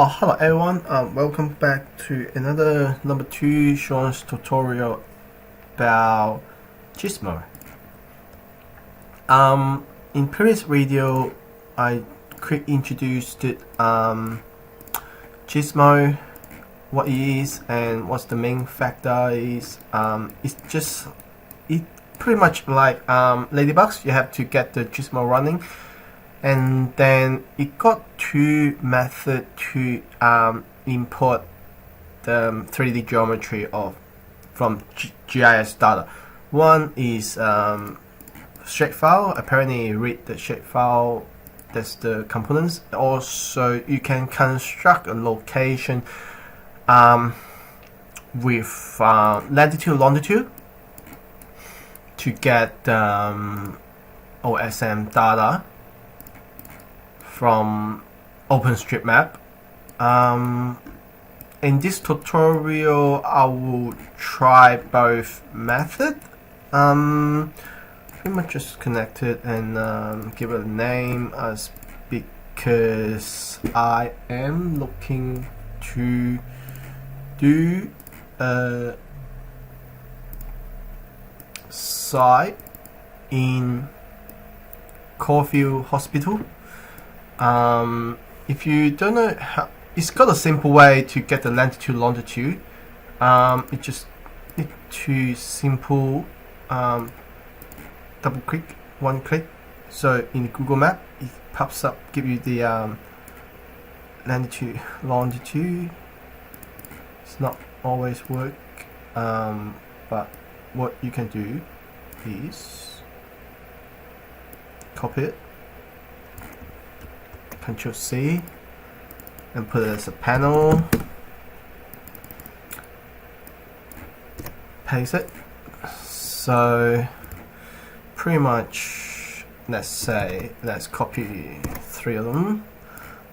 Hello everyone, welcome back to another number 2 Sean's tutorial about GISMO. In previous video I quick introduced it, GISMO, what it is and what's the main factor is. It pretty much like ladybugs. You have to get the GISMO running. And then it got two methods to import the 3D geometry from GIS data. One is shapefile. Apparently, you read the shapefile. That's the components. Also, you can construct a location with latitude, longitude to get OSM data from OpenStreetMap. In this tutorial, I will try both methods. Pretty much just connect it and give it a name as because I am looking to do a site in Caulfield Hospital. If you don't know how, it's got a simple way to get the latitude, longitude. It just need to simple double click, one click. So in Google Map, it pops up, give you the latitude, longitude. It's not always work, but what you can do is copy it. Control C and put it as a panel, paste it. So pretty much let's copy 3 of them.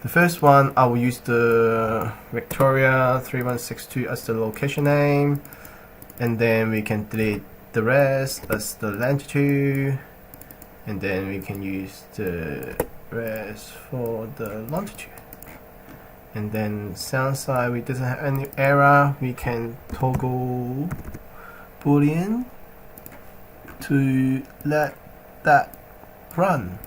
The first one I will use the Victoria 3162 as the location name, and then we can delete the rest as the latitude, and then we can use the rest for the longitude. And then sound side, we doesn't have any error, we can toggle boolean to let that run.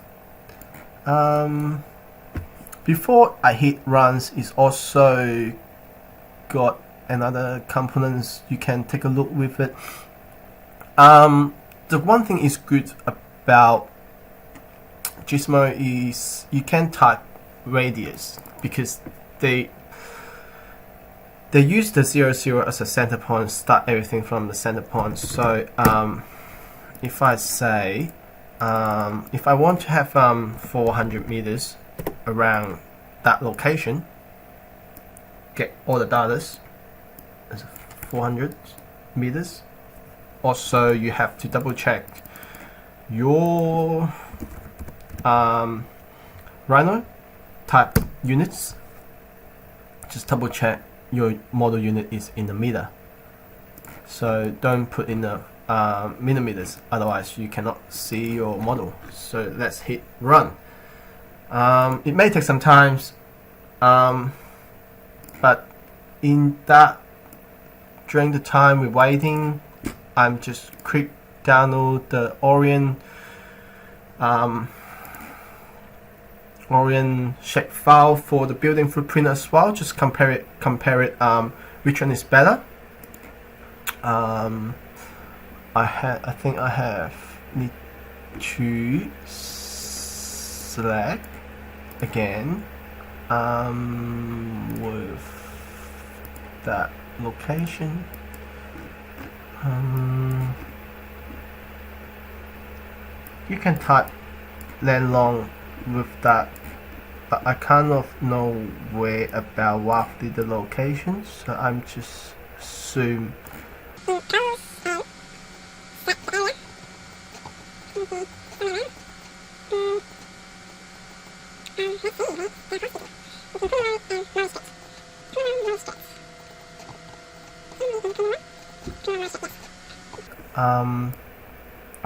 Before I hit runs, it's also got another components you can take a look with it. The one thing is good about GISMO is you can type radius because they use the 0, as a center point, start everything from the center point. So if I say if I want to have 400 meters around that location, get all the data as 400 meters. Also, you have to double check your Rhino type units. Just double check your model unit is in the meter, so don't put in the millimeters, otherwise you cannot see your model. So let's hit run. It may take some time, but during the time we're waiting, I'm just quick download the Orion shape file for the building footprint as well. Just compare it. Which one is better? I think I need to select again with that location. You can type land long with that, but I kind of know where about roughly the location, so I'm just assume.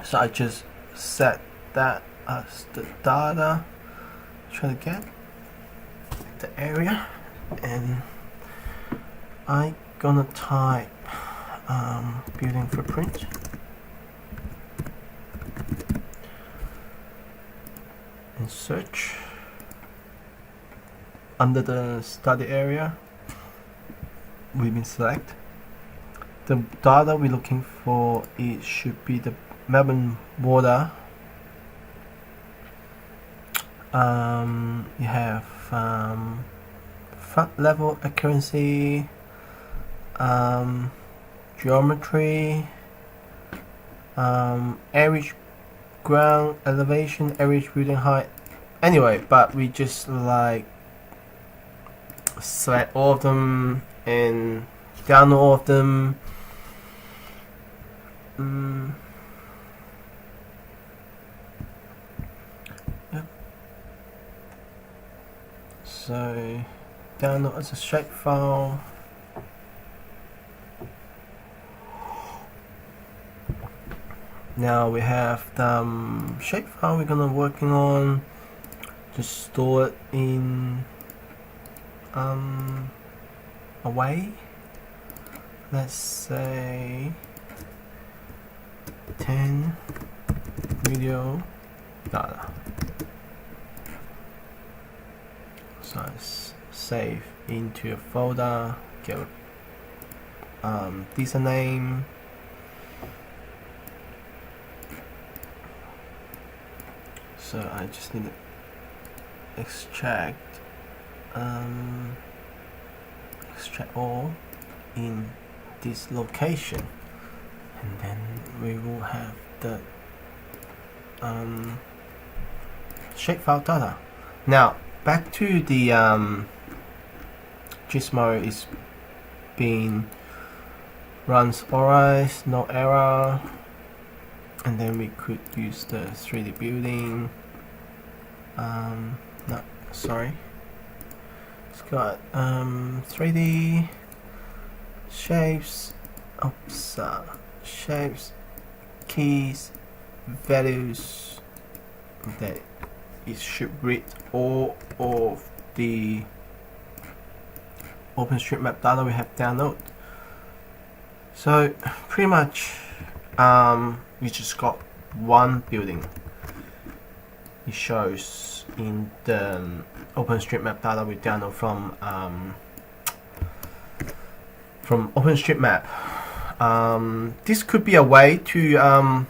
So I just set that as the data. Try to get the area and I gonna type building footprint. And search under the study area. We've been select the data we're looking for. It should be the Melbourne border. You have front level accuracy, geometry, average ground elevation, average building height. Anyway, but we just like select all of them and download all of them. Yep. So download as a shapefile. Now we have the shapefile we're gonna working on. Just store it in a way. Let's say 10 video data. So let's save into a folder. Give this a name. So I just need to extract all in this location, and then we will have the shapefile data. Now back to the GISMO is being runs alright, no error. And then we could use the 3D building. No, sorry. It's got 3D shapes, shapes, keys, values. That it should read all of the OpenStreetMap data we have downloaded. So pretty much we just got one building. It shows in the OpenStreetMap data we download from OpenStreetMap. This could be a way to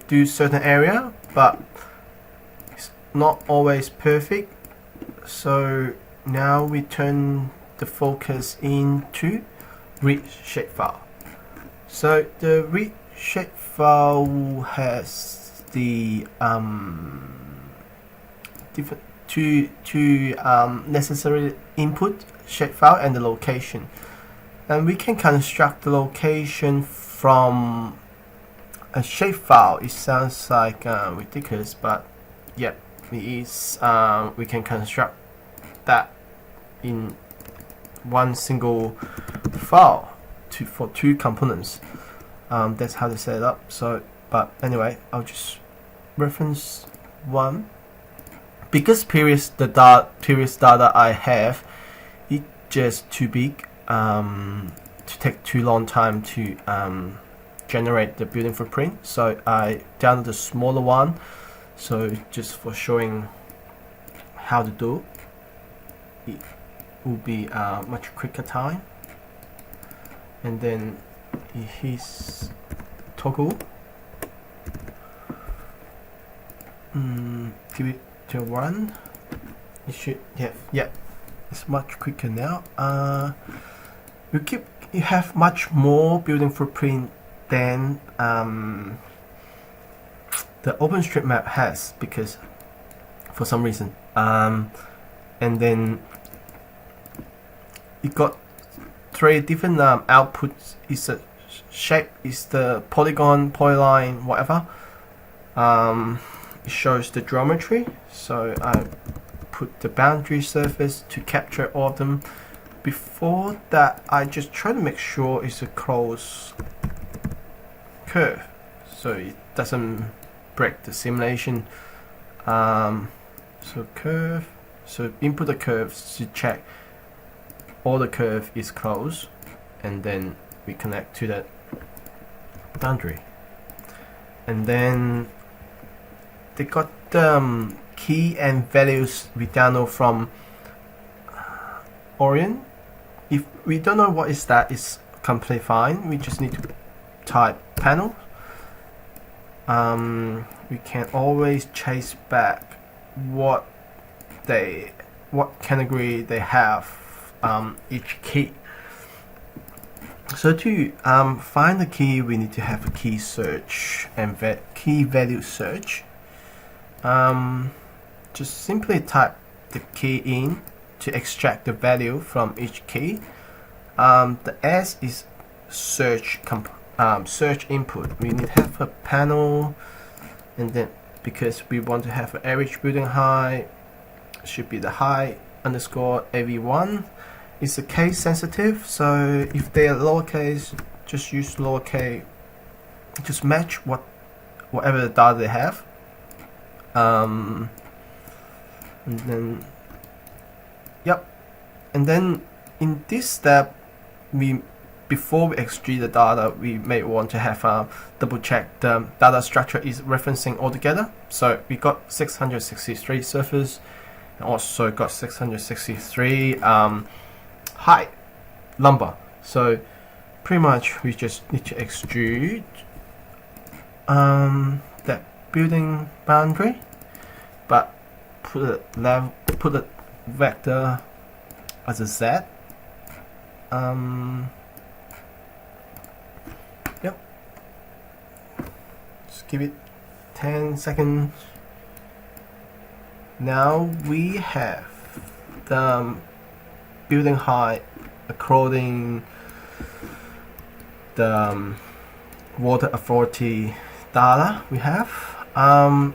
do certain area, but it's not always perfect. So now we turn the focus into read shapefile. So the read shapefile has the different two necessary input, shapefile and the location, and we can construct the location from a shapefile. It sounds like ridiculous, but yeah, it is. We can construct that in one single file for two components. That's how to set it up. So, but anyway, I'll just reference one because previous data I have, it just too big to take too long time to generate the building footprint. So I downloaded the smaller one. So just for showing how to do it, will be a much quicker time. And then his toggle, give it to 1. It should it's much quicker now. You have much more building footprint than the OpenStreetMap has, because for some reason, and then it got 3 different outputs. Is a shape, is the polygon, polyline, whatever. It shows the geometry, so I put the boundary surface to capture all of them. Before that, I just try to make sure it's a closed curve, so it doesn't break the simulation. So curve, So input the curves to check all the curve is closed, and then we connect to that boundary. And then they got the key and values we download from Orion. If we don't know what is that, it's completely fine. We just need to type panel. We can always chase back what category they have each key. So to find the key, we need to have a key search and key value search. Just simply type the key in to extract the value from each key. The S is search input. We need to have a panel, and then because we want to have an average building height, should be the height underscore AV1. It's a case sensitive, so if they are lowercase, just use lowercase. Just match whatever the data they have. And then, yep. And then in this step, before we extract the data, we may want to have double check the data structure is referencing all together. So we got 663 surface, and also got 663 height lumber. So pretty much we just need to extrude that building boundary, but put a vector as a Z. Yep. Just give it 10 seconds. Now we have the building height according the water authority data we have.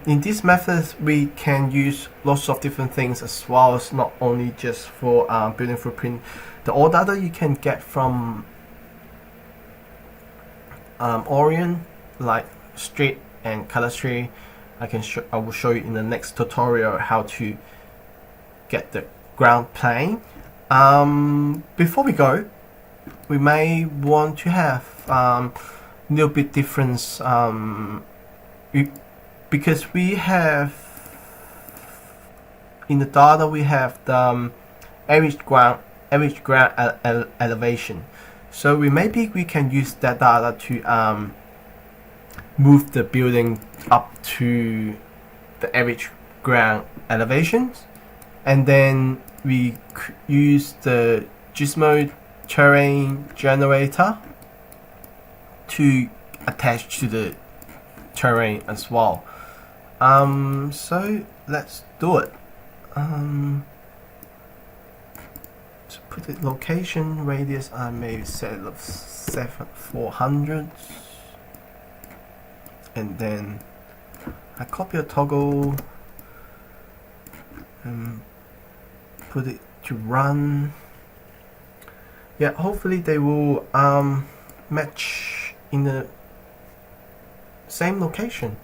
In this method, we can use lots of different things as well as not only just for building footprint. The all data you can get from Orion, like street and color tree. I will show you in the next tutorial how to get the ground plane. Before we go, we may want to have little bit difference because we have in the data we have the average ground elevation. So maybe we can use that data to move the building up to the average ground elevations, and then we use the GISMO terrain generator to attach to the terrain as well. So let's do it. To put the location radius, I may set it of 400, and then I copy a toggle and put it to run. Yeah, hopefully they will match in the same location.